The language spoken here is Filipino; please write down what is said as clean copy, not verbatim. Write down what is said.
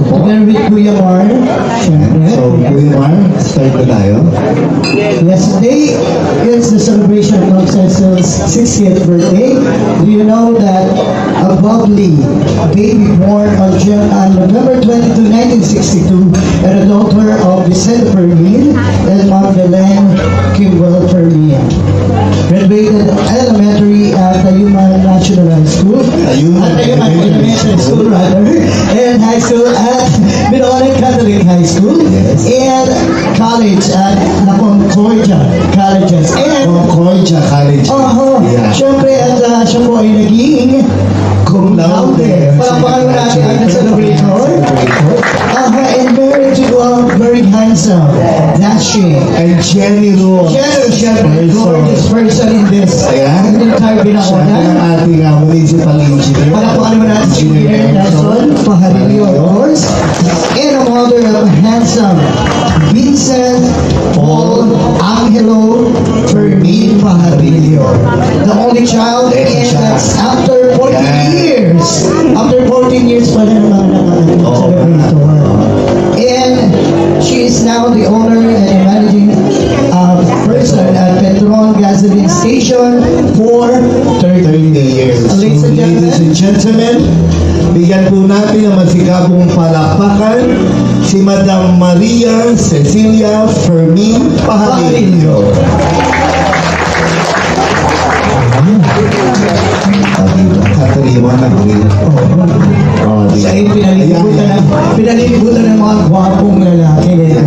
Together with Kuya Mar, syempre. So, Kuya Mar, start na tayo. Yes, today is the celebration of Cecil's 60th birthday. Do you know that a bubbly baby born on November 22, 1962, and a daughter of Vicente Fermin and Magdalene Kimball Fermin, graduated elementary at Tayuman National High School, Elementary School rather, and high school at Minoan Catholic High School, yes, and college at Concordia Colleges. And Concordia College. Yeah. Siyempre, at siya po ay naging cum laude. Palakpakan mo natin ang celebrator. And married to a very handsome, dashing, and generous person in this entire Binaconan. Siya ang ating municipal engineer. Palakpakan mo natin si Engineer Nelson Pajarillo, of course. And a mother of handsome Vincent Paul Angelo Fermin Pajarillo. The only child, and that's after 14 years. After 14 years pa rin naman celebrator. And she is now the owner and managing person at Petron Gasoline Station for 30 years. Ladies and gentlemen, bigyan po natin ang masikapong palakpakan si Madam Maria Cecilia Fermin Pajarillo. Katarima na rin. Siya ay pinalilibutan ng mga gwapong lalaki.